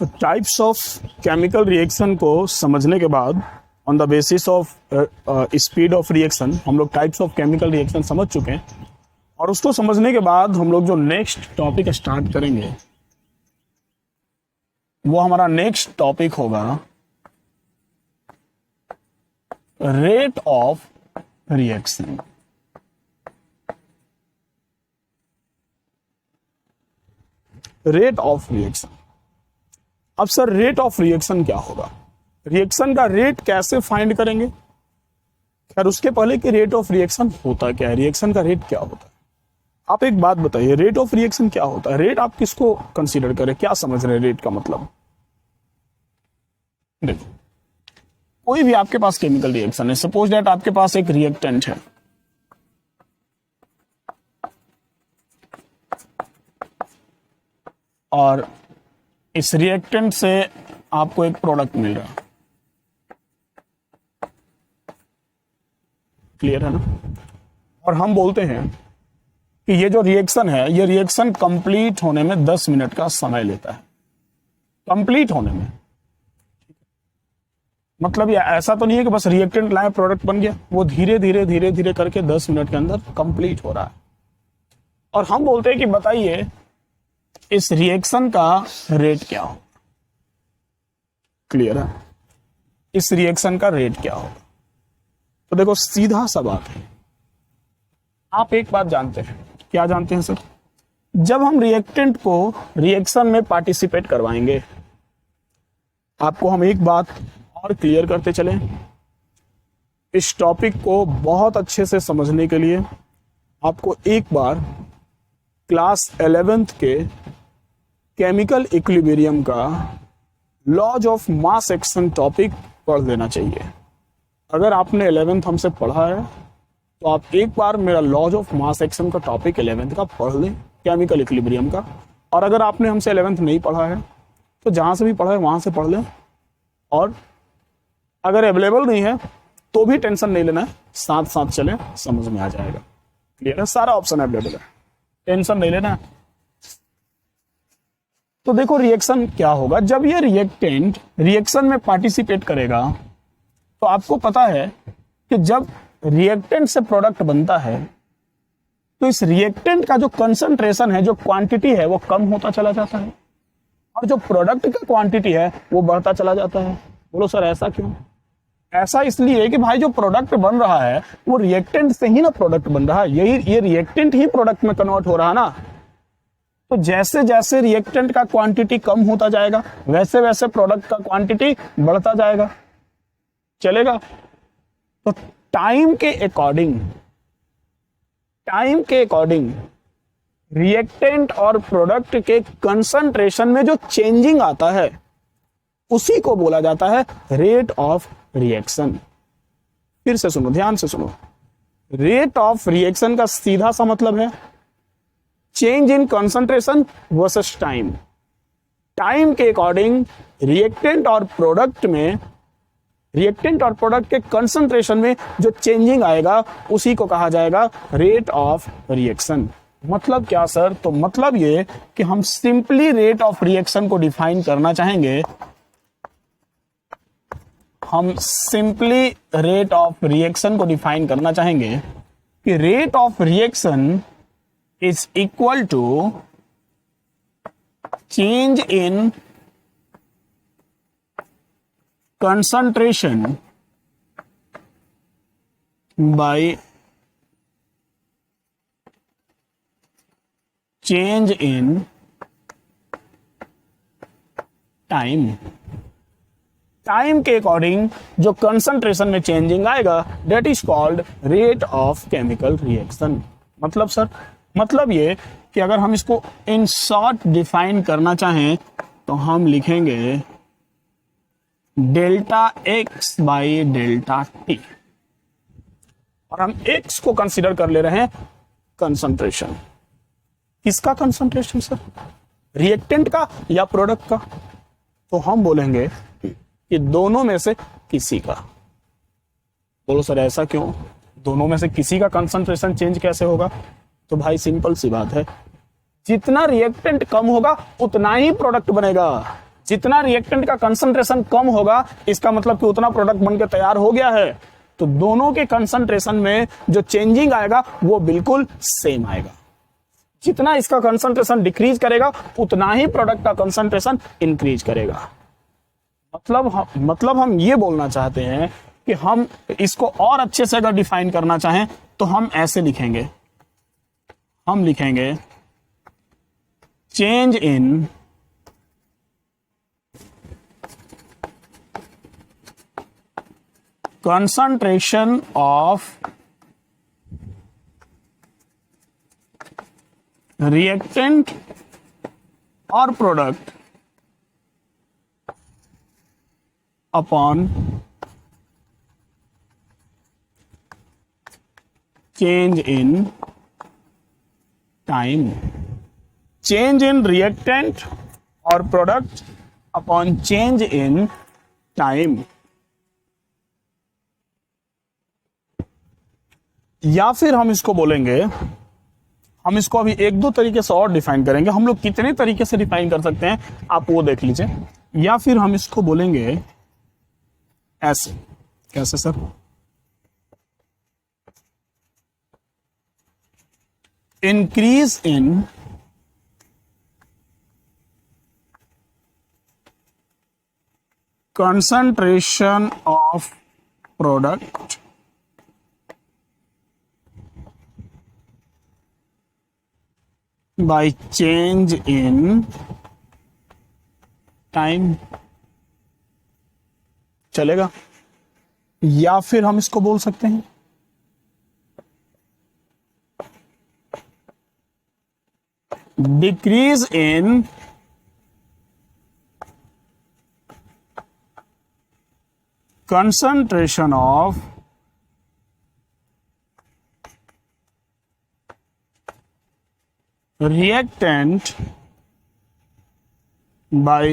तो types of chemical reaction को समझने के बाद on the basis of speed of reaction हम लोग टाइप्स ऑफ केमिकल रिएक्शन समझ चुके हैं। और उसको समझने के बाद हम लोग जो नेक्स्ट टॉपिक स्टार्ट करेंगे वो हमारा नेक्स्ट टॉपिक होगा rate of reaction. Rate of reaction. अब सर रेट ऑफ रिएक्शन क्या होगा, रिएक्शन का रेट कैसे फाइंड करेंगे। खैर उसके पहले कि रेट ऑफ रिएक्शन होता क्या है, रिएक्शन का रेट क्या होता है। आप एक बात बताइए, रेट ऑफ रिएक्शन क्या होता है। रेट आप किसको कंसीडर करें, क्या समझ रहे हैं रेट का मतलब। देखो कोई भी आपके पास केमिकल रिएक्शन है, सपोज दैट आपके पास एक रिएक्टेंट है और इस रिएक्टेंट से आपको एक प्रोडक्ट मिल रहा है, क्लियर है ना। और हम बोलते हैं कि ये जो रिएक्शन है ये रिएक्शन कंप्लीट होने में 10 मिनट का समय लेता है, कंप्लीट होने में। मतलब ये ऐसा तो नहीं है कि बस रिएक्टेंट लाए प्रोडक्ट बन गया, वो धीरे धीरे धीरे धीरे करके 10 मिनट के अंदर कंप्लीट हो रहा है। और हम बोलते हैं कि बताइए इस रिएक्शन का रेट क्या हो। क्लियर है, इस रिएक्शन का रेट क्या होगा। तो देखो सीधा सा बात है, आप एक बात जानते हैं, क्या जानते हैं सर, जब हम रिएक्टेंट को रिएक्शन में पार्टिसिपेट करवाएंगे, आपको हम एक बात और क्लियर करते चलें, इस टॉपिक को बहुत अच्छे से समझने के लिए आपको एक बार क्लास 11th के केमिकल इक्विलिब्रियम का laws of mass action topic पढ़ लेना चाहिए। अगर आपने 11th हमसे पढ़ा है तो आप एक बार मेरा लॉज ऑफ मास एक्शन का टॉपिक 11th का पढ़ लें, केमिकल इक्विलिब्रियम का। और अगर आपने हमसे 11th नहीं पढ़ा है तो जहां से भी पढ़ा है वहां से पढ़ लें। और अगर अवेलेबल नहीं है तो भी टेंशन नहीं लेना है, साथ साथ चलें, समझ में आ जाएगा। क्लियर है, सारा ऑप्शन अवेलेबल है, टेंशन नहीं लेना। तो देखो रिएक्शन क्या होगा, जब ये रिएक्टेंट रिएक्शन में पार्टिसिपेट करेगा तो आपको पता है कि जब रिएक्टेंट से प्रोडक्ट बनता है तो इस रिएक्टेंट का जो कंसंट्रेशन है, जो क्वांटिटी है, वो कम होता चला जाता है और जो प्रोडक्ट का क्वांटिटी है वो बढ़ता चला जाता है। बोलो सर ऐसा क्यों। ऐसा इसलिए कि भाई जो प्रोडक्ट बन रहा है वो रिएक्टेंट से ही ना प्रोडक्ट बन रहा है, ये रिएक्टेंट ही प्रोडक्ट में कन्वर्ट हो रहा है ना। तो जैसे जैसे रिएक्टेंट का क्वांटिटी कम होता जाएगा वैसे वैसे प्रोडक्ट का क्वांटिटी बढ़ता जाएगा, चलेगा। तो टाइम के अकॉर्डिंग रिएक्टेंट और प्रोडक्ट के कंसंट्रेशन में जो चेंजिंग आता है उसी को बोला जाता है रेट ऑफ रिएक्शन। फिर से सुनो, ध्यान से सुनो, रेट ऑफ रिएक्शन का सीधा सा मतलब है change in concentration versus time. Time के अकॉर्डिंग रिएक्टेंट और प्रोडक्ट के कंसंट्रेशन में जो चेंजिंग आएगा उसी को कहा जाएगा रेट ऑफ रिएक्शन। मतलब क्या सर, तो मतलब ये कि हम सिंपली रेट ऑफ रिएक्शन को डिफाइन करना चाहेंगे। हम सिंपली रेट ऑफ रिएक्शन को डिफाइन करना चाहेंगे कि rate of reaction is equal to change in concentration by change in time। Time के अकॉर्डिंग जो कंसंट्रेशन में चेंजिंग आएगा that is called rate of chemical reaction. मतलब सर, मतलब ये कि अगर हम इसको इन शॉर्ट डिफाइन करना चाहें तो हम लिखेंगे delta X by delta T. और हम एक्स को कंसीडर कर ले रहे हैं कंसंट्रेशन। किसका कंसंट्रेशन सर, रिएक्टेंट का या प्रोडक्ट का। तो हम बोलेंगे कि दोनों में से किसी का। बोलो सर ऐसा क्यों, दोनों में से किसी का कंसंट्रेशन चेंज कैसे होगा। तो भाई सिंपल सी बात है, जितना रिएक्टेंट कम होगा उतना ही प्रोडक्ट बनेगा। जितना रिएक्टेंट का कंसंट्रेशन कम होगा इसका मतलब कि उतना प्रोडक्ट बनकर तैयार हो गया है। तो दोनों के कंसंट्रेशन में जो चेंजिंग आएगा वो बिल्कुल सेम आएगा। जितना इसका कंसंट्रेशन डिक्रीज करेगा उतना ही प्रोडक्ट का कंसंट्रेशन इंक्रीज करेगा। मतलब हम ये बोलना चाहते हैं कि हम इसको और अच्छे से अगर डिफाइन करना चाहें तो हम ऐसे लिखेंगे, हम लिखेंगे change in concentration of reactant or product upon change in time. Change in reactant or product upon change in time. या फिर हम इसको बोलेंगे, हम इसको अभी एक दो तरीके से और डिफाइन करेंगे। हम लोग कितने तरीके से डिफाइन कर सकते हैं आप वो देख लीजिए। या फिर हम इसको बोलेंगे ऐसे, कैसे sir? Increase in concentration of product by change in time। चलेगा? या फिर हम इसको बोल सकते हैं decrease in concentration of reactant by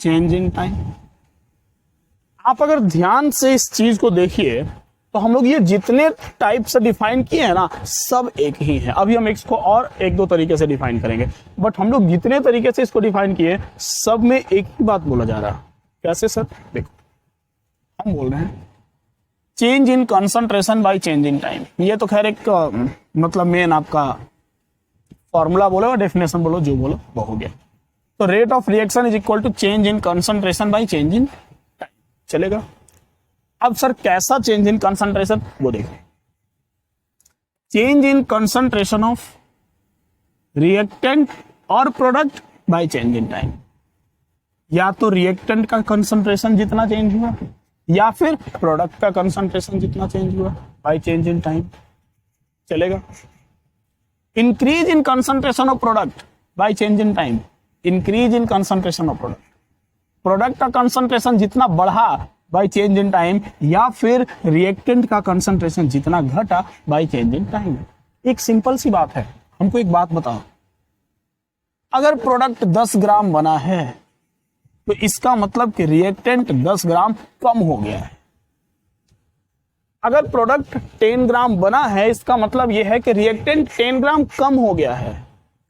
change in time। आप अगर ध्यान से इस चीज को देखिए तो हम लोग ये जितने टाइप से डिफाइन किए हैं ना सब एक ही है। अभी हम इसको और एक दो तरीके से डिफाइन करेंगे, बट हम लोग जितने तरीके से इसको डिफाइन किए सब में एक ही बात बोला जा रहा है। कैसे सर? देखो, हम बोल रहे हैं change in concentration by change in time. ये तो खैर एक मतलब मेन आपका फॉर्मूला बोलो और डेफिनेशन बोलो, जो बोलो वो हो गया। तो rate of reaction is equal to change in concentration by change in time. चलेगा? अब सर कैसा चेंज इन कंसंट्रेशन वो देखो। Change in concentration of reactant और product by change in time. या तो रिएक्टेंट का कंसंट्रेशन जितना चेंज हुआ या फिर प्रोडक्ट का कंसंट्रेशन जितना चेंज हुआ बाय चेंज इन टाइम। चलेगा? Increase in concentration of product by change in time. Increase in concentration of product, product का कंसंट्रेशन जितना बढ़ा बाय चेंज इन टाइम, या फिर रिएक्टेंट का कंसंट्रेशन जितना घटा बाय चेंज इन टाइम। एक सिंपल सी बात है। हमको एक बात बताओ, अगर प्रोडक्ट 10 ग्राम बना है तो इसका मतलब कि रिएक्टेंट 10 ग्राम कम हो गया है। अगर प्रोडक्ट 10 ग्राम बना है इसका मतलब यह है कि रिएक्टेंट 10 ग्राम कम हो गया है।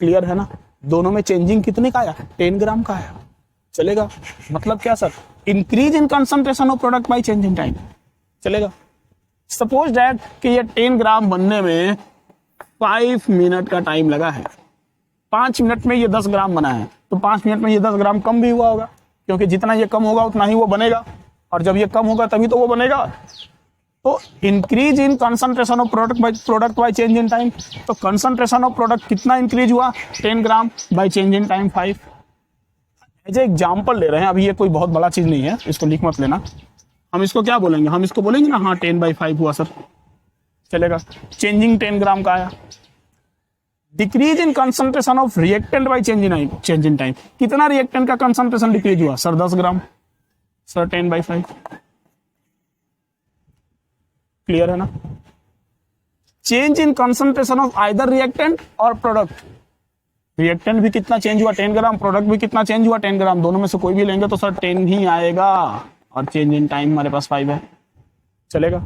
क्लियर है ना? दोनों में चेंजिंग कितने का आया? 10 ग्राम का आया। चलेगा? मतलब क्या sir? Increase in concentration of product by change in time. चलेगा? सपोज दैट कि ये 10 ग्राम बनने में 5 मिनट का टाइम लगा है। 5 मिनट में ये 10 ग्राम बना है, तो 5 मिनट में ये 10 ग्राम कम भी हुआ होगा, क्योंकि जितना ये कम होगा उतना ही वो बनेगा, और जब ये कम होगा तभी तो वो बनेगा। तो increase in concentration of product by change in time. तो कंसंट्रेशन ऑफ प्रोडक्ट कितना इंक्रीज हुआ? 10 gram by change in time 5। As example ले रहे हैं, अभी ये कोई बहुत बड़ा चीज नहीं है, इसको लिख मत लेना। हम इसको क्या बोलेंगे? हम इसको बोलेंगे ना, हाँ 10/5 हुआ सर। चलेगा? चेंजिंग 10 ग्राम का आया। Decrease in concentration of reactant by change in time. कितना रिएक्टेंट का कंसंट्रेशन डिक्रीज हुआ सर? 10 ग्राम। सर 10/5। क्लियर है ना? Change in concentration of either reactant और प्रोडक्ट। रिएक्टेंट भी कितना चेंज हुआ? 10 ग्राम। प्रोडक्ट भी कितना चेंज हुआ? 10 ग्राम। दोनों में से कोई भी लेंगे तो सर 10 ही आएगा, और चेंज इन टाइम हमारे पास 5 है। चलेगा?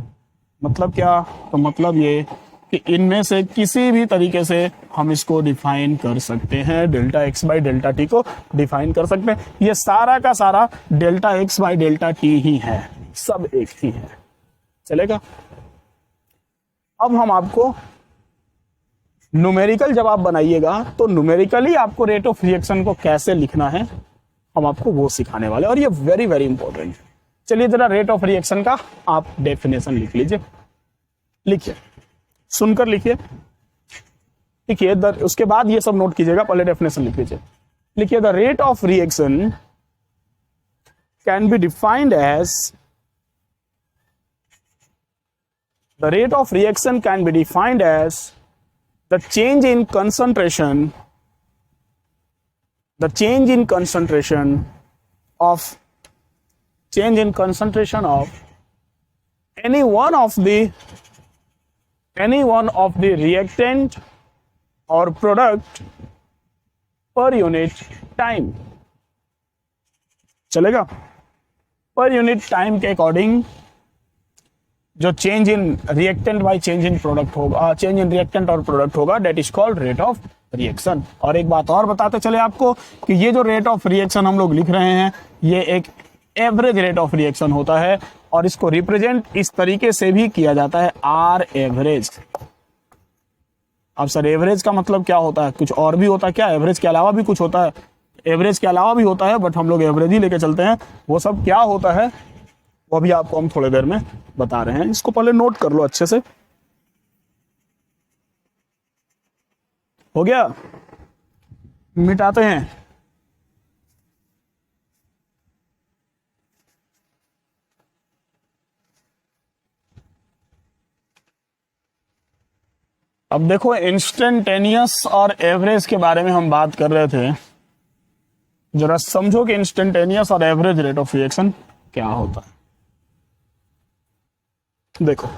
मतलब क्या? तो मतलब ये कि इनमें से किसी भी तरीके से हम इसको डिफाइन कर सकते हैं, delta X by delta T को डिफाइन कर सकते हैं। ये सारा का सारा delta X by delta T ही है, सब एक ही है, चलेगा। अब हम आपको न्यूमेरिकल जब आप बनाइएगा तो न्यूमेरिकली आपको रेट ऑफ रिएक्शन को कैसे लिखना है हम आपको वो सिखाने वाले, और ये वेरी वेरी इंपॉर्टेंट है। चलिए जरा रेट ऑफ रिएक्शन का आप डेफिनेशन लिख लीजिए, लिखिए, सुनकर लिखिए, लिखिए। उसके बाद ये सब नोट कीजिएगा, पहले डेफिनेशन लिख लीजिए। लिखिए, the rate of reaction can be defined as the rate of reaction can be defined as the change in concentration of any one of the reactant or product per unit time, चलेगा। पर unit time के according जो change in reactant by change in product होगा, change in reactant और product होगा, that is called rate of reaction. और एक बात और बताते चले आपको कि ये जो रेट ऑफ रिएक्शन हम लोग लिख रहे हैं ये एक एवरेज रेट ऑफ रिएक्शन होता है, और इसको रिप्रेजेंट इस तरीके से भी किया जाता है, आर एवरेज। अब सर एवरेज का मतलब क्या होता है? कुछ और भी होता है क्या? एवरेज के अलावा भी कुछ होता है? एवरेज के अलावा भी होता है, बट हम लोग एवरेज ही लेके चलते हैं। वो सब क्या होता है वो भी आपको हम थोड़ी देर में बता रहे हैं। इसको पहले नोट कर लो अच्छे से, हो गया? मिटाते हैं। अब देखो, इंस्टेंटेनियस और एवरेज के बारे में हम बात कर रहे थे। जरा समझो कि इंस्टेंटेनियस और एवरेज रेट ऑफ रिएक्शन क्या होता है। देखो,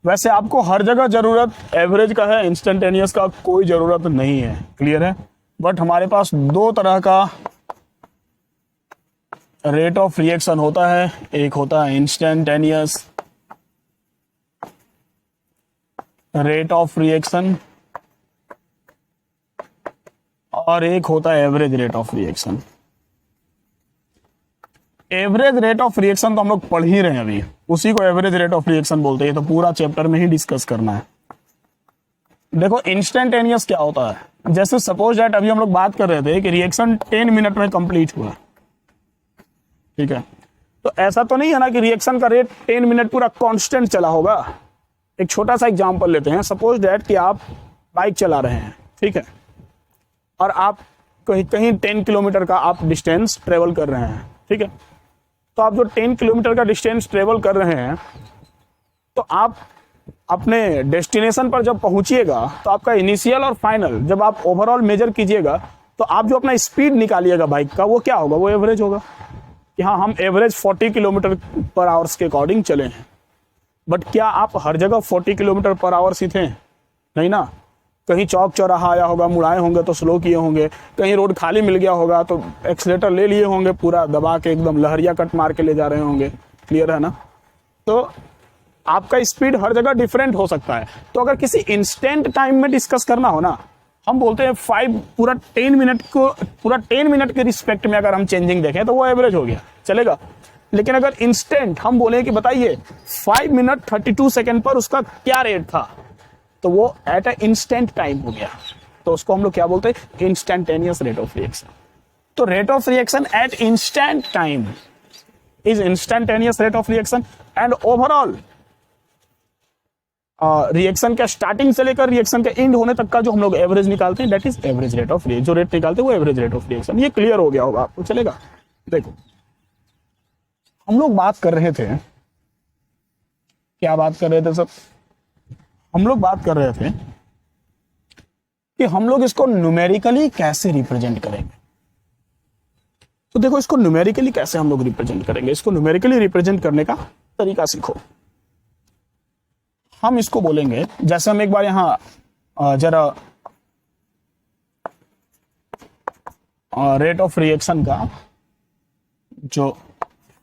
वैसे आपको हर जगह जरूरत एवरेज का है, इंस्टेंटेनियस का कोई जरूरत नहीं है, क्लियर है। बट हमारे पास दो तरह का रेट ऑफ रिएक्शन होता है, एक होता है इंस्टेंटेनियस रेट ऑफ रिएक्शन और एक होता है average rate of reaction. Average rate of reaction तो हम लोग पढ़ ही रहे हैं अभी, उसी को एवरेज रेट ऑफ रिएक्शन बोलते हैं। तो पूरा चैप्टर में ही डिस्कस करना है। देखो, इंस्टेंटेनियस क्या होता है? जैसे सपोज दैट अभी हम लोग बात कर रहे थे कि रिएक्शन 10 मिनट में कंप्लीट हुआ, ठीक है। तो ऐसा तो नहीं है ना कि रिएक्शन का रेट 10 मिनट पूरा कांस्टेंट चला होगा। एक छोटा सा एग्जांपल लेते हैं। सपोज दैट कि आप बाइक चला रहे हैं, ठीक है, और आप कहीं 10 किलोमीटर का आप डिस्टेंस ट्रेवल कर रहे हैं, ठीक है। तो आप जो 10 किलोमीटर का डिस्टेंस ट्रेवल कर रहे हैं, तो आप अपने डेस्टिनेशन पर जब पहुंचिएगा तो आपका इनिशियल और फाइनल जब आप ओवरऑल मेजर कीजिएगा तो आप जो अपना स्पीड निकालिएगा बाइक का, वो क्या होगा? वो एवरेज होगा कि हाँ, हम एवरेज 40 किलोमीटर पर आवर्स के अकॉर्डिंग चले हैं। बट क्या आप हर जगह 40 किलोमीटर पर आवर्स ही थे? नहीं ना। कहीं चौक चौराहा आया होगा, मुड़ाए होंगे तो स्लो किए होंगे, कहीं रोड खाली मिल गया होगा तो एक्सीलेटर ले लिए होंगे, पूरा दबा के एकदम लहरिया कट मार के ले जा रहे होंगे, क्लियर है ना। तो आपका स्पीड हर जगह डिफरेंट हो सकता है। तो अगर किसी इंस्टेंट टाइम में डिस्कस करना हो ना, हम बोलते हैं पूरा 10 मिनट के रिस्पेक्ट में अगर हम चेंजिंग देखें तो वो एवरेज हो गया, चलेगा। लेकिन अगर इंस्टेंट हम बोले कि बताइए 5 मिनट 32 सेकेंड पर उसका क्या रेट था, तो वो एट अ इंस्टेंट टाइम हो गया। तो उसको हम लोग क्या बोलते हैं? Instantaneous rate of reaction. तो rate of reaction at instant time is instantaneous rate of reaction, and overall reaction का स्टार्टिंग से लेकर रिएक्शन के एंड होने तक का जो हम लोग एवरेज निकालते हैं, that is average rate of reaction. जो रेट निकालते हैं वो एवरेज रेट ऑफ रिएक्शन। ये क्लियर हो गया होगा आपको, चलेगा। देखो, हम लोग बात कर रहे थे, क्या बात कर रहे थे सब? हम लोग बात कर रहे थे कि हम लोग इसको न्यूमेरिकली कैसे रिप्रेजेंट करेंगे। तो देखो, इसको न्यूमेरिकली कैसे हम लोग रिप्रेजेंट करेंगे। इसको न्यूमेरिकली रिप्रेजेंट करने का तरीका सीखो। हम इसको बोलेंगे, जैसे हम एक बार यहां जरा रेट ऑफ रिएक्शन का जो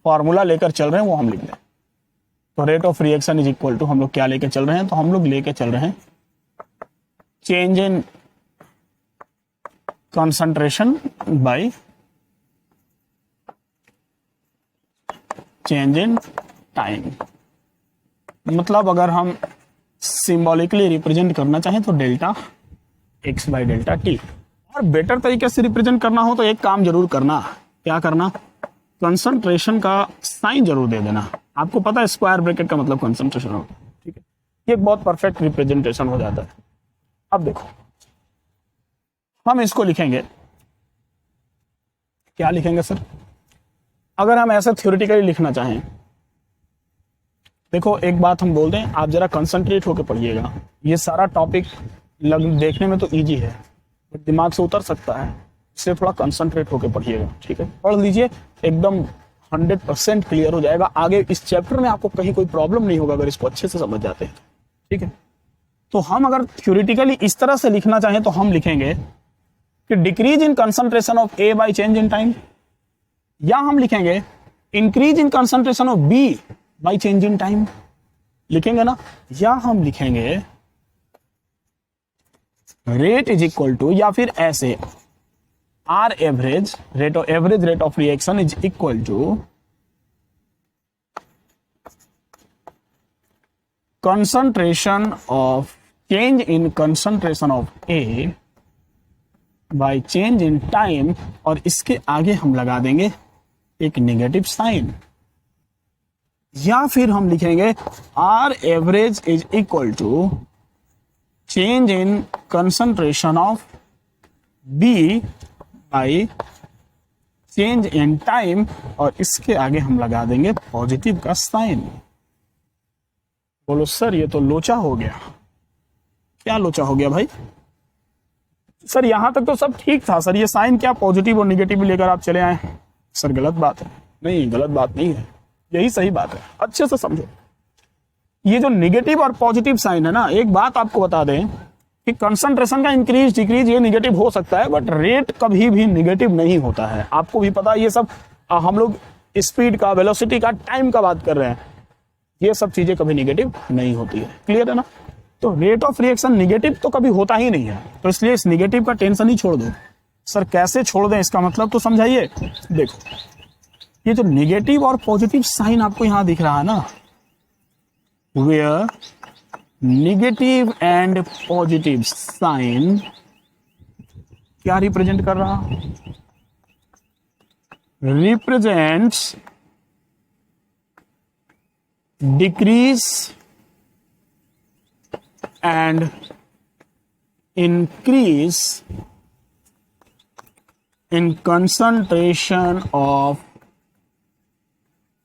फॉर्मूला लेकर चल रहे हैं वो हम लिख दें। तो rate of reaction is equal to हम लोग क्या लेके चल रहे हैं, तो हम लोग लेके चल रहे हैं change in concentration by change in time. मतलब अगर हम सिंबॉलिकली रिप्रेजेंट करना चाहें तो delta X by delta T. और बेटर तरीके से रिप्रेजेंट करना हो तो एक काम जरूर करना, क्या करना, कंसंट्रेशन का साइन जरूर दे देना। आपको पता है स्क्वायर ब्रैकेट का मतलब कंसंट्रेशन होता है, ठीक है, ये एक बहुत परफेक्ट रिप्रेजेंटेशन हो जाता है। अब देखो हम इसको लिखेंगे, क्या लिखेंगे सर, अगर हम ऐसा थ्योरेटिकली लिखना चाहें, देखो एक बात हम बोल दें, आप जरा कंसंट्रेट होकर पढ़िएगा। ये सारा टॉपिक देखने में तो इजी है बट दिमाग से उतर सकता है, इसलिए थोड़ा कंसंट्रेट होकर पढ़िएगा, ठीक है। पढ़ लीजिए, एकदम 100% क्लियर हो जाएगा। आगे इस चैप्टर में आपको कहीं कोई प्रॉब्लम नहीं होगा अगर इसको अच्छे से समझ जाते हैं, ठीक है। तो हम अगर थ्योरेटिकली इस तरह से लिखना चाहें तो हम लिखेंगे कि decrease in concentration of A by change in time, या हम लिखेंगे increase in concentration of B by change in time, लिखेंगे ना, या हम लिखेंगे रेट इज इक्वल टू, या फिर ऐसे R average rate of reaction is equal to concentration of change in concentration of A by change in time, और इसके आगे हम लगा देंगे एक नेगेटिव साइन, या फिर हम लिखेंगे R average is equal to change in concentration of B by change in time, और इसके आगे हम लगा देंगे पॉजिटिव का साइन। बोलो सर ये तो लोचा हो गया। क्या लोचा हो गया भाई? सर यहां तक तो सब ठीक था सर, ये साइन क्या पॉजिटिव और निगेटिव लेकर आप चले आए? सर गलत बात है। नहीं, गलत बात नहीं है, यही सही बात है, अच्छे से समझो। ये जो निगेटिव और पॉजिटिव साइन है ना, एक बात आपको बता दें कि कंसंट्रेशन का इंक्रीज डिक्रीज ये निगेटिव हो सकता है बट रेट कभी भी निगेटिव नहीं होता है। आपको भी पता है, ये सब हम लोग स्पीड का, वेलोसिटी का, टाइम का बात कर रहे हैं, ये सब चीजें कभी निगेटिव नहीं होती है। क्लियर है ना? तो रेट ऑफ रिएक्शन निगेटिव तो कभी होता ही नहीं है, तो इसलिए इस निगेटिव का टेंशन ही छोड़ दो। सर कैसे छोड़ दें, इसका मतलब तो समझाइए। देखो ये जो निगेटिव और पॉजिटिव साइन आपको यहां दिख रहा है ना, where negative and positive sign क्या रिप्रेजेंट कर रहा, represents decrease and increase in concentration of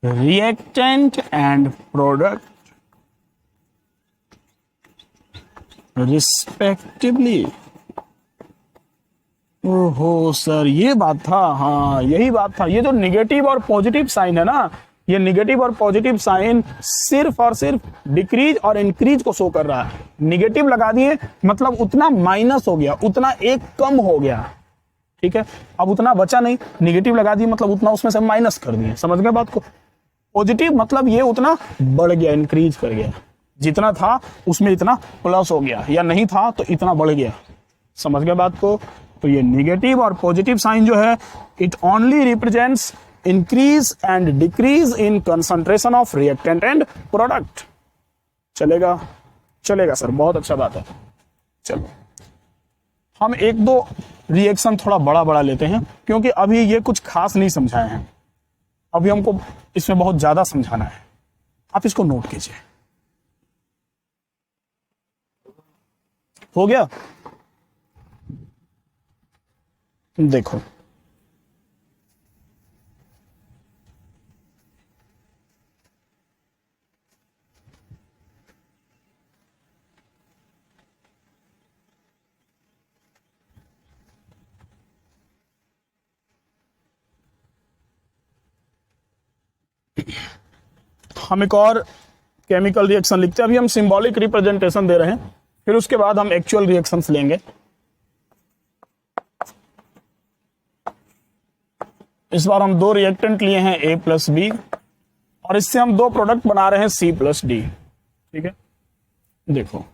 reactant and product respectively। ओहो सर ये बात था, हाँ यही बात था। ये जो निगेटिव और पॉजिटिव साइन है ना, ये निगेटिव और पॉजिटिव साइन सिर्फ और सिर्फ डिक्रीज और इंक्रीज को शो कर रहा है। निगेटिव लगा दिए मतलब उतना माइनस हो गया, उतना एक कम हो गया, ठीक है। अब उतना बचा नहीं, निगेटिव लगा दिए मतलब उतना उसमें से माइनस कर दिए, समझ गए बात को। पॉजिटिव मतलब ये उतना बढ़ गया, इंक्रीज कर गया, जितना था उसमें इतना प्लस हो गया, या नहीं था तो इतना बढ़ गया, समझ गए बात को। तो ये निगेटिव और पॉजिटिव साइन जो है, it only represents increase and decrease in concentration of reactant and product. चलेगा? चलेगा सर, बहुत अच्छा बात है। चलो हम एक दो रिएक्शन थोड़ा बड़ा बड़ा लेते हैं, क्योंकि अभी ये कुछ खास नहीं समझाए हैं, अभी हमको इसमें बहुत ज्यादा समझाना है। आप इसको नोट कीजिए। हो गया? देखो हम एक और केमिकल रिएक्शन लिखते हैं। अभी हम सिंबॉलिक रिप्रेजेंटेशन दे रहे हैं, फिर उसके बाद हम एक्चुअल रिएक्शंस लेंगे। इस बार हम दो रिएक्टेंट लिए हैं A प्लस बी, और इससे हम दो प्रोडक्ट बना रहे हैं C+D। ठीक है, देखो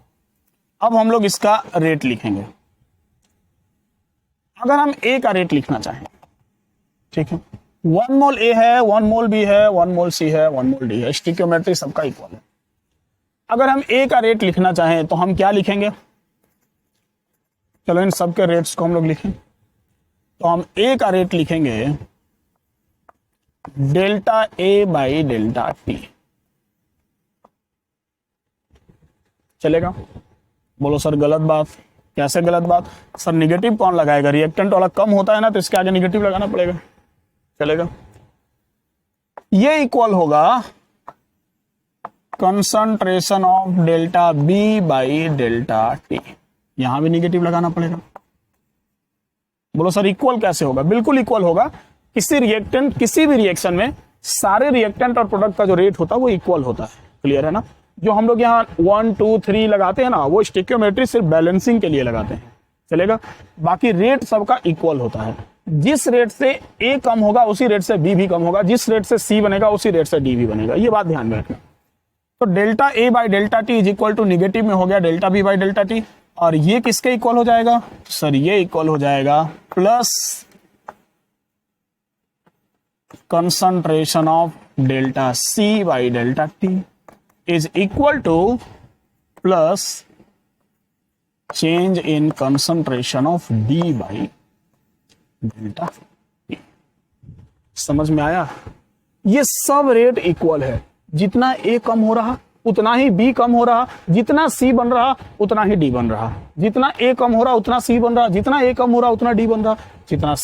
अब हम लोग इसका रेट लिखेंगे। अगर हम A का रेट लिखना चाहें, ठीक है, 1 मोल A है, 1 मोल B है, 1 मोल C है, 1 मोल D है, स्टिक्योमेट्री सबका इक्वल है। अगर हम A का रेट लिखना चाहें तो हम क्या लिखेंगे? चलो इन सबके रेट्स को हम लोग लिखें। तो हम A का रेट लिखेंगे delta A by delta T। चलेगा? बोलो सर गलत बात। कैसे गलत बात? सर निगेटिव कौन लगाएगा? रिएक्टेंट वाला कम होता है ना, तो इसके आगे निगेटिव लगाना पड़ेगा। चलेगा? ये इक्वल होगा concentration of delta B by delta T। यहां भी निगेटिव लगाना पड़ेगा। बोलो सर इक्वल कैसे होगा? बिल्कुल इक्वल होगा। किसी रिएक्टेंट, किसी भी रिएक्शन में सारे रिएक्टेंट और प्रोडक्ट का जो रेट होता है वो इक्वल होता है। क्लियर है ना? जो हम लोग यहाँ 1 2 3 लगाते हैं ना, वो स्टिक्योमेट्री सिर्फ बैलेंसिंग के लिए लगाते हैं। चलेगा? बाकी रेट सबका इक्वल होता है। जिस रेट से A कम होगा उसी रेट से B भी कम होगा, जिस रेट से C बनेगा उसी रेट से D भी बनेगा। ये बात ध्यान में रखना। तो delta A by delta T is equal to negative में हो गया delta B by delta T, और ये किसके इक्वल हो जाएगा? सर ये इक्वल हो जाएगा plus concentration of delta C by delta T is equal to plus change in concentration of D by delta T। समझ में आया? ये सब रेट इक्वल है। जितना A कम हो रहा उतना ही B कम हो रहा, जितना C बन रहा उतना ही D बन रहा, जितना A कम हो रहा उतना C बन रहा, जितना A कम हो रहा उतना D बन रहा, जितना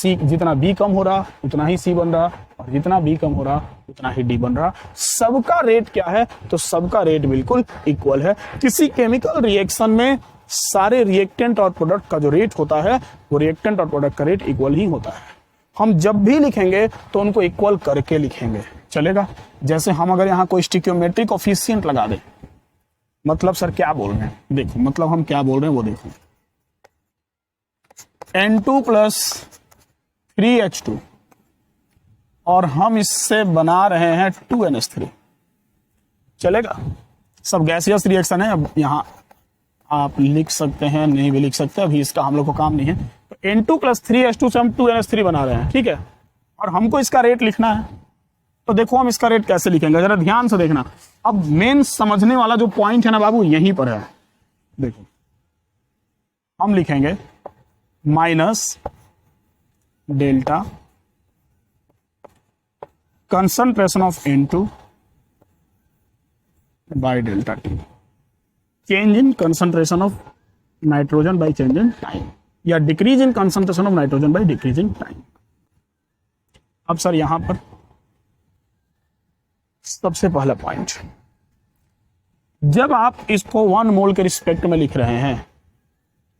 B कम हो रहा उतना ही C बन रहा, और जितना B कम हो रहा उतना ही D बन रहा। सबका रेट क्या है? तो सबका रेट बिल्कुल इक्वल है। किसी केमिकल रिएक्शन में सारे रिएक्टेंट और प्रोडक्ट का जो रेट होता है वो रिएक्टेंट और प्रोडक्ट का रेट इक्वल ही होता है। हम जब भी लिखेंगे तो उनको इक्वल करके लिखेंगे। चलेगा? जैसे हम अगर यहाँ कोई स्टिक्योमेट्रिक कोफिशिएंट लगा दें, मतलब सर क्या बोल रहे हैं? देखो मतलब हम क्या बोल रहे हैं वो देखो। N2 प्लस 3H2 और हम इससे बना रहे हैं 2NH3। चलेगा? सब गैसियस रिएक्शन है। अब यहाँ आप लिख सकते हैं, नहीं भी लिख सकते, अभी इसका हम लोग को काम नहीं है। तो N2 प्लस 3H2 से हम 2NH3 बना रहे हैं। ठीक है, और हमको इसका रेट लिखना है। तो देखो हम इसका रेट कैसे लिखेंगे, जरा ध्यान से देखना। अब मेन समझने वाला जो पॉइंट है ना बाबू, यहीं पर है। देखो हम लिखेंगे minus delta concentration of N2 by delta T, change in concentration of nitrogen by change in time, या decrease in concentration of nitrogen by decrease in time। अब सर यहां पर सबसे पहला पॉइंट, जब आप इसको 1 मोल के रिस्पेक्ट में लिख रहे हैं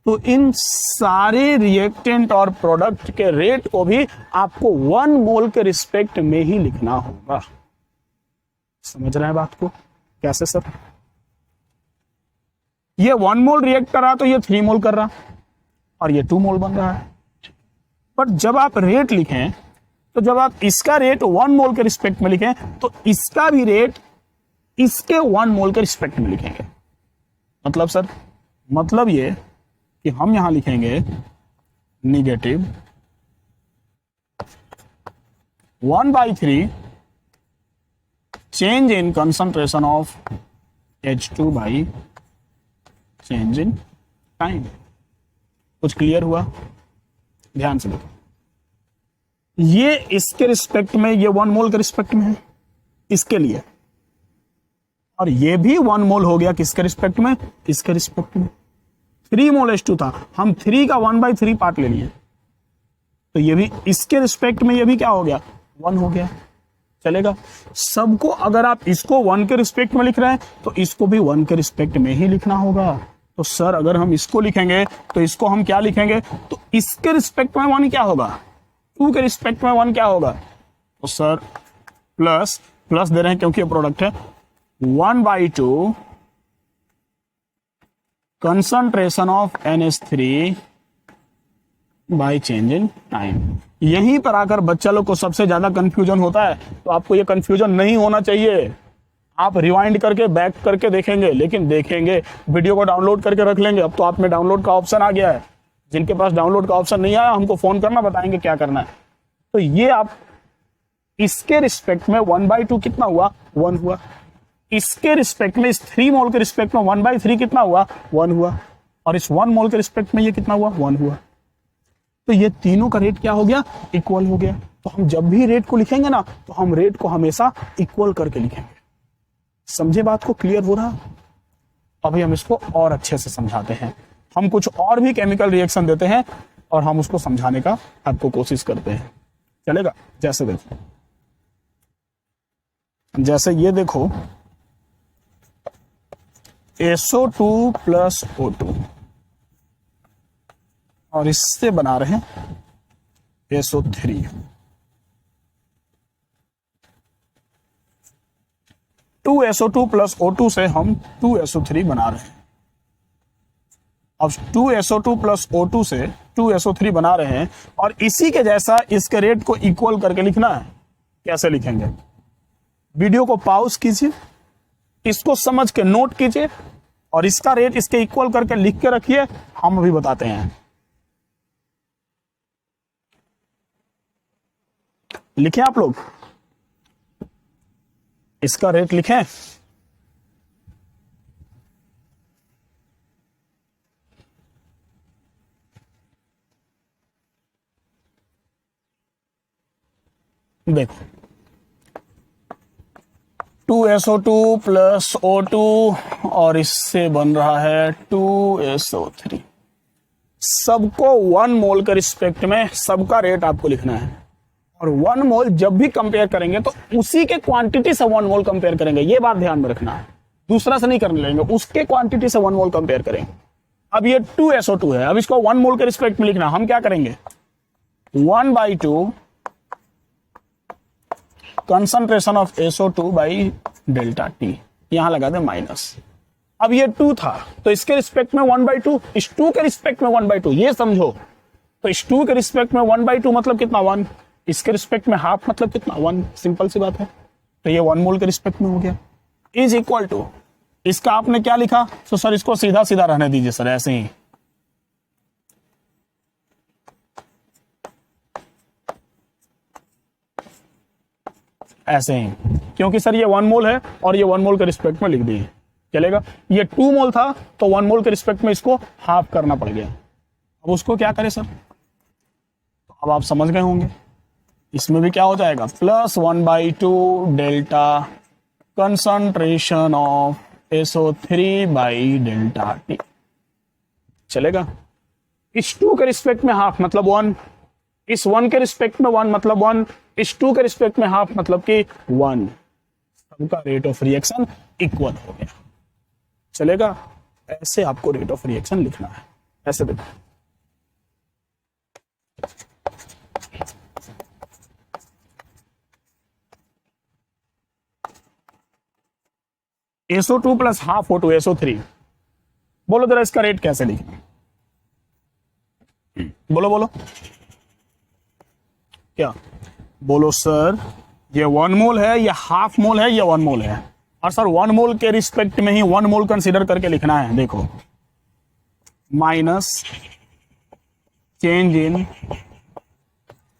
तो इन सारे रिएक्टेंट और प्रोडक्ट के रेट को भी आपको 1 मोल के रिस्पेक्ट में ही लिखना होगा। समझ रहे हैं बात को? कैसे सर? ये 1 मोल रिएक्ट कर रहा तो ये 3 मोल कर रहा, और ये 2 मोल बन रहा है। बट जब आप रेट लिखें, तो जब आप इसका रेट 1 मोल के रिस्पेक्ट में लिखें तो इसका भी रेट इसके 1 मोल के रिस्पेक्ट में लिखेंगे। मतलब सर, मतलब ये कि हम यहां लिखेंगे negative 1/3 change in concentration of H2 by change in time. कुछ क्लियर हुआ? ध्यान से देखो, ये इसके रिस्पेक्ट में, ये 1 मोल के रिस्पेक्ट में है इसके लिए, और ये भी 1 मोल हो गया किसके रिस्पेक्ट में? इसके रिस्पेक्ट में। 3 मोल H2 था, हम 3 का 1/3 पार्ट ले लिए, तो ये भी इसके रिस्पेक्ट में, ये भी क्या हो गया? 1 हो गया। चलेगा? सबको अगर आप इसको 1 के रिस्पेक्ट में लिख रहे हैं तो इसको भी 1 के रिस्पेक्ट में ही लिखना होगा। तो सर अगर हम इसको लिखेंगे तो इसको हम क्या लिखेंगे? तो इसके रिस्पेक्ट में 1 क्या होगा? 2 के रिस्पेक्ट में 1 क्या होगा? तो सर प्लस दे रहे हैं क्योंकि ये प्रोडक्ट है, 1/2 concentration of NH3 by change in time। यहीं पर आकर बच्चा लोग को सबसे ज्यादा कंफ्यूजन होता है। तो आपको ये कंफ्यूजन नहीं होना चाहिए। आप रिवाइंड करके बैक करके देखेंगे, लेकिन देखेंगे, वीडियो को डाउनलोड करके रख लेंगे। अब तो आप में डाउनलोड का ऑप्शन आ गया है। जिनके पास डाउनलोड का ऑप्शन नहीं आया, हमको फोन करना, बताएंगे क्या करना है। तो ये आप इसके रिस्पेक्ट में 1/2 कितना हुआ, 1 हुआ। इसके रिस्पेक्ट में, इस 3 मोल के रिस्पेक्ट में 1/3 कितना हुआ, 1 हुआ। और इस 1 मोल के रिस्पेक्ट में ये कितना हुआ, 1 हुआ। तो ये तीनों का रेट क्या हो गया, इक्वल हो गया। तो हम जब भी रेट को लिखेंगे ना, तो हम रेट को हमेशा इक्वल करके लिखेंगे। समझे बात को, क्लियर हो रहा। अभी हम इसको और अच्छे से समझाते हैं। हम कुछ और भी केमिकल रिएक्शन देते हैं और हम उसको समझाने का आपको कोशिश करते हैं। चलेगा? जैसे देखो, जैसे ये देखो, SO2 प्लस O2 और इससे बना रहे हैं SO3। 2SO2 प्लस O2 से हम 2SO3 बना रहे हैं। अब 2SO2 प्लस O2 से 2SO3 बना रहे हैं और इसी के जैसा इसके रेट को इक्वल करके लिखना है। कैसे लिखेंगे? वीडियो को पॉज कीजिए, इसको समझ के नोट कीजिए और इसका रेट इसके इक्वल करके लिख के रखिए। हम अभी बताते हैं। लिखें आप लोग, इसका रेट लिखें। देखो, 2SO2 प्लस O2 और इससे बन रहा है 2SO3। सबको 1 मोल के रिस्पेक्ट में सबका रेट आपको लिखना है। और 1 मोल जब भी कंपेयर करेंगे तो उसी के क्वांटिटी से 1 मोल कंपेयर करेंगे। ये बात ध्यान में रखना है, दूसरा से नहीं करने लेंगे, उसके क्वांटिटी से 1 मोल कंपेयर करेंगे। अब ये 2SO2 है, अब इसको 1 मोल के रिस्पेक्ट में लिखना। हम क्या करेंगे, 1/2 concentration of SO2 by delta T, यहां लगा दे माइनस। अब ये 2 था तो इसके रिस्पेक्ट में 1/2, इस 2 के रिस्पेक्ट में 1/2, ये समझो। तो इस 2 के रिस्पेक्ट में 1/2 मतलब कितना, 1। इसके रिस्पेक्ट में हाफ मतलब कितना, 1। सिंपल सी बात है। तो ये 1 मोल के रिस्पेक्ट में हो गया। इज इक्वल टू, इसका आपने क्या लिखा, तो सर इसको सीधा सीधा रहने दीजिए सर, ऐसे ही। ऐसे ही, क्योंकि सर ये 1 मोल है और ये 1 मोल के रिस्पेक्ट में लिख दिए, चलेगा। ये 2 मोल था तो 1 मोल के रिस्पेक्ट में इसको हाफ करना पड़ गया। अब उसको क्या करें सर, तो अब आप समझ गए होंगे। इसमें भी क्या हो जाएगा, plus 1/2 delta concentration of SO3 by delta T, चलेगा। इस 2 के रिस्पेक्ट में हाफ मतलब 1, इस 1 के रिस्पेक्ट में 1 मतलब 1, इस 2 के रिस्पेक्ट में हाफ मतलब कि 1। सबका रेट ऑफ रिएक्शन इक्वल हो गया, चलेगा। ऐसे आपको रेट ऑफ रिएक्शन लिखना है। ऐसे देखो, SO2 plus half O2 SO3। बोलो जरा इसका रेट कैसे लिखें, बोलो बोलो, क्या बोलो सर। ये 1 मोल है, ये हाफ मोल है, ये 1 मोल है। और सर 1 मोल के रिस्पेक्ट में ही 1 मोल कंसीडर करके लिखना है। देखो, minus change in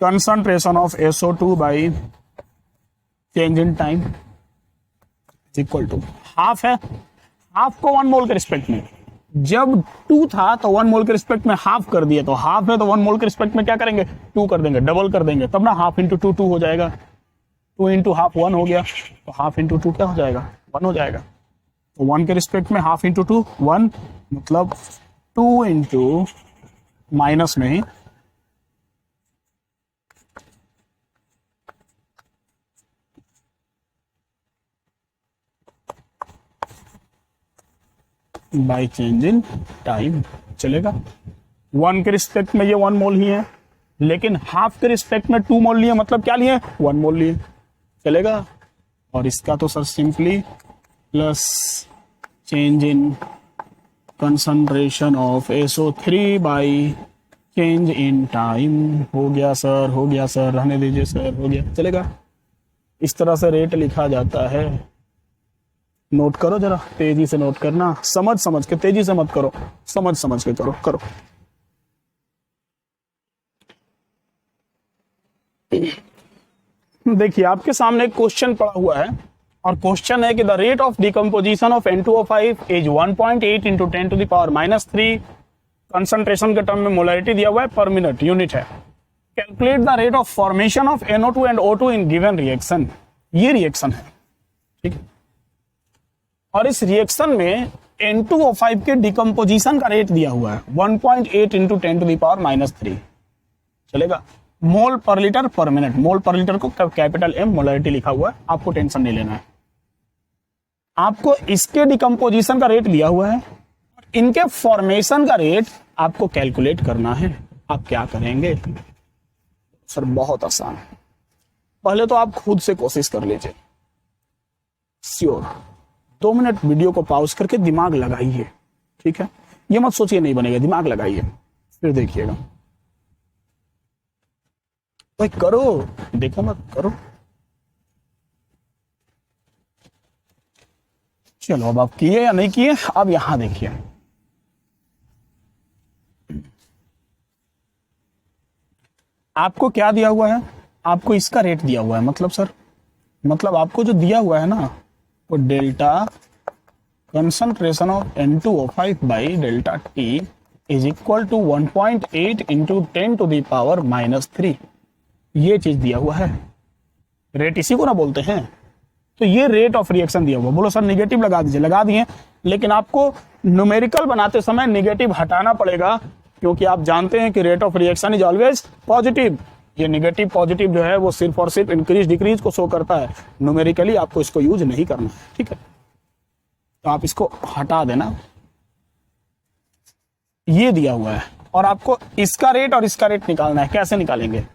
concentration of SO2 by change in time equal to half है। हाफ को 1 मोल के रिस्पेक्ट में, जब 2 था तो 1 मोल के रिस्पेक्ट में हाफ कर दिए, तो हाफ है तो 1 मोल के रिस्पेक्ट में क्या करेंगे, 2 कर देंगे, डबल कर देंगे, तब ना हाफ इंटू 2 2 हो जाएगा। 2 इंटू हाफ 1 हो गया, तो हाफ इंटू 2 क्या हो जाएगा, 1 हो जाएगा। तो 1 के रिस्पेक्ट में हाफ इंटू 2 1, मतलब 2 इंटू माइनस में ही बाई चेंज इन टाइम, चलेगा। 1 के रिस्पेक्ट में ये 1 मोल ही है, लेकिन हाफ के रिस्पेक्ट में 2 मोल लिए, मतलब क्या लिए, 1 मोल लिए, चलेगा। और इसका तो sir simply plus change in concentration of SO3 by change in time. हो गया सर, हो गया सर, रहने दीजिए सर, हो गया, चलेगा। इस तरह से रेट लिखा जाता है। नोट करो जरा, तेजी से नोट करना, समझ समझ के, तेजी से मत करो, समझ समझ के करो करो। देखिए आपके सामने एक क्वेश्चन पड़ा हुआ है और क्वेश्चन है कि the rate of decomposition of N2O5 is 1.8 into 10 to the power -3। Concentration के टर्म में मोलरिटी दिया हुआ है, पर मिनट यूनिट है। Calculate the rate of formation of NO2 and O2 in given reaction. ये रिएक्शन है, ठीक है। और इस रिएक्शन में N2O5 के डिकम्पोजिशन का रेट दिया हुआ है 1.8 इंटू 10 टू द पावर -3। चलेगा। मोल पर लीटर पर मिनट, मोल पर लीटर को कैपिटल M मोलरिटी लिखा हुआ है, आपको टेंशन नहीं लेना है। आपको इसके डिकम्पोजिशन का रेट दिया हुआ है, इनके फॉर्मेशन का रेट आपको कैलकुलेट करना है। आप क्या करेंगे सर? बहुत आसान है। पहले तो आप खुद से कोशिश कर लीजिए, श्योर। 2 मिनट वीडियो को पॉज करके दिमाग लगाइए, ठीक है। ये मत सोचिए नहीं बनेगा, दिमाग लगाइए, फिर देखिएगा। भाई करो, देखो मत, करो। चलो अब आप किए या नहीं किए, अब यहां देखिए। आपको क्या दिया हुआ है? आपको इसका रेट दिया हुआ है। मतलब सर, मतलब आपको जो दिया हुआ है ना, वो delta concentration of N2O5 by delta T is equal to 1.8 into 10 to the power -3। ये चीज दिया हुआ है। रेट इसी को ना बोलते हैं। तो ये रेट ऑफ रिएक्शन दिया हुआ। बोलो सर निगेटिव लगा दीजिए, लगा दिए, लेकिन आपको न्यूमेरिकल बनाते समय निगेटिव हटाना पड़ेगा, क्योंकि आप जानते हैं कि rate of reaction is always positive. ये निगेटिव पॉजिटिव जो है वो सिर्फ और सिर्फ इंक्रीज डिक्रीज को शो करता है, न्यूमेरिकली आपको इसको यूज नहीं करना है, ठीक है। तो आप इसको हटा देना। ये दिया हुआ है और आपको इसका रेट और इसका रेट निकालना है। कैसे निकालेंगे?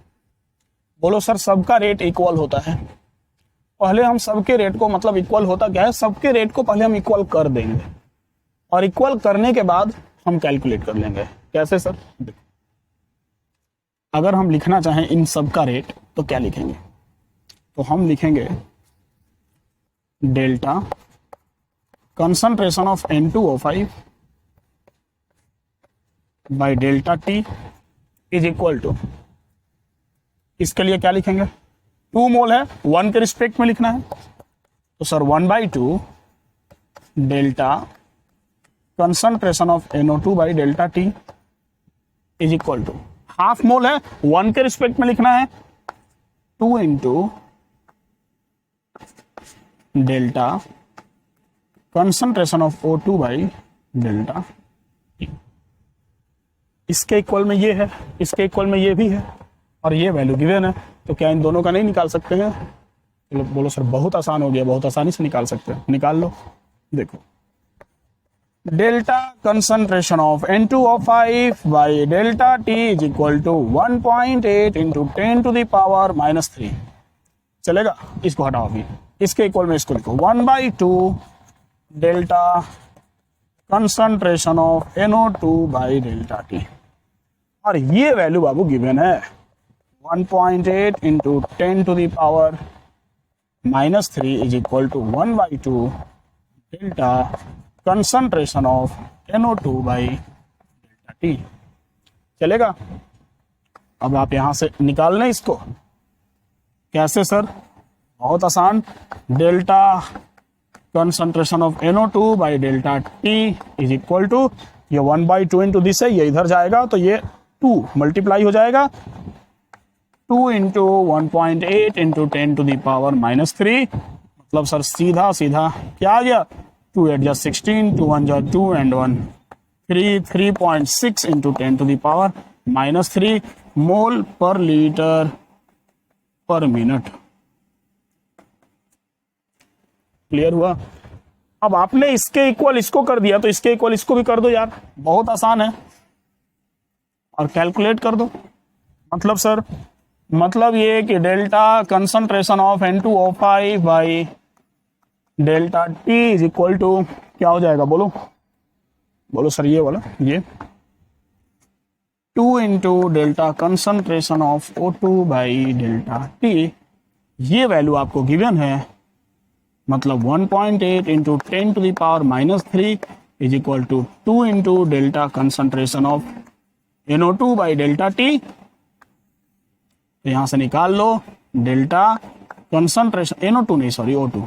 बोलो सर सबका रेट इक्वल होता है। पहले हम सबके रेट को, मतलब इक्वल होता क्या है, सबके रेट को पहले हम इक्वल कर देंगे और इक्वल करने के बाद हम कैलकुलेट कर लेंगे। कैसे सर? अगर हम लिखना चाहें इन सब का रेट तो क्या लिखेंगे? तो हम लिखेंगे delta concentration of N2O5 by delta T is equal to, इसके लिए क्या लिखेंगे? 2 मोल है, 1 के रिस्पेक्ट में लिखना है, तो sir 1/2 delta concentration of NO2 by delta T is equal to, half mole है, 1 के रिस्पेक्ट में लिखना है, 2 into delta concentration of O2 by delta T। इसके इक्वल में ये है, इसके इक्वल में ये भी है, और ये वैल्यू गिवन है, तो क्या इन दोनों का नहीं निकाल सकते हैं? चलो बोलो सर बहुत आसान हो गया, बहुत आसानी से निकाल सकते हैं। निकाल लो। देखो delta concentration of N2O5 by delta T is equal to 1.8 into 10 to the power -3। चलेगा? इसको हटाओ अभी, इसके इक्वल में इसको लिखो 1/2 delta concentration of NO2 by delta T, और ये वैल्यू बाबू गिवन है 1.8 into 10 to the power -3 is equal to 1/2 delta concentration of NO2 by delta T। चलेगा? अब आप यहां से निकाल लें इसको। कैसे सर? बहुत आसान। Delta concentration of NO2 by delta T is equal to, ये 1/2 इंटू दिस है, ये इधर जाएगा तो ये 2 मल्टीप्लाई हो जाएगा, 2 into 1.8 into 10 to the power -3। मतलब सर सीधा सीधा क्या आ गया? 2 8 16, 2 1 2 and 1 3, 3.6 into 10 to the power -3 mole पर लीटर पर मिनट। क्लियर हुआ? अब आपने इसके इक्वल इसको कर दिया, तो इसके इक्वल इसको भी कर दो यार, बहुत आसान है, और कैलकुलेट कर दो। मतलब सर, मतलब ये कि delta concentration of N2O5 by delta T is equal to क्या हो जाएगा? बोलो बोलो सर, ये वाला, ये 2 into delta concentration of O2 by delta T, ये वैल्यू आपको गिवन है, मतलब 1.8 into 10⁻³ is equal to 2 into delta concentration of NO2 by delta T। तो यहां से निकाल लो डेल्टा कंसंट्रेशन, NO2 नहीं sorry O2,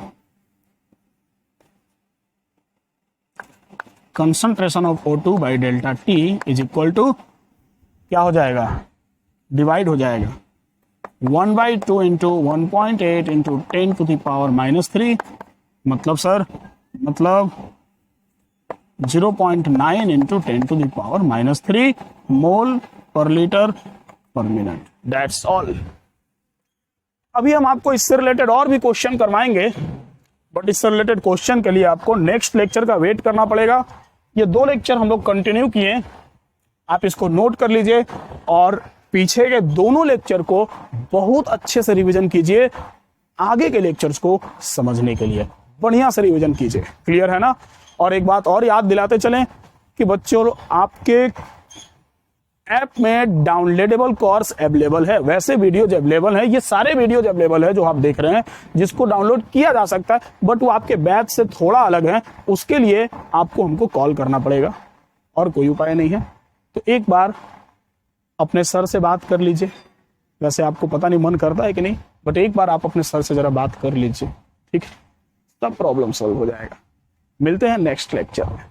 concentration of O2 by delta T is equal to क्या हो जाएगा, डिवाइड हो जाएगा 1/2 इंटू 1.8 इंटू 10⁻³ मतलब सर, मतलब 0.9 इंटू 10⁻³ मोल पर लीटर पर मिनट। That's all. अभी हम आपको इससे रिलेटेड और भी क्वेश्चन करवाएंगे, बट इससे रिलेटेड क्वेश्चन के लिए आपको नेक्स्ट लेक्चर का वेट करना पड़ेगा। ये 2 लेक्चर हम लोग कंटिन्यू किए, आप इसको नोट कर लीजिए और पीछे के दोनों लेक्चर को बहुत अच्छे से रिवीजन कीजिए, आगे के लेक्चर्स को समझने के लिए बढ़िया से रिवीजन कीजिए। क्लियर है ना? और एक बात और याद दिलाते चलें कि बच्चों, आपके ऐप में डाउनलोडेबल कोर्स अवेलेबल है, वैसे वीडियोज अवेलेबल है, ये सारे वीडियोज अवेलेबल है जो आप देख रहे हैं, जिसको डाउनलोड किया जा सकता है, बट वो आपके बैच से थोड़ा अलग है। उसके लिए आपको हमको कॉल करना पड़ेगा और कोई उपाय नहीं है। तो एक बार अपने सर से बात कर लीजिए, वैसे आपको पता नहीं मन करता है कि नहीं, बट एक बार आप अपने सर से जरा बात कर लीजिए, ठीक है? तब प्रॉब्लम सॉल्व हो जाएगा। मिलते हैं नेक्स्ट लेक्चर में।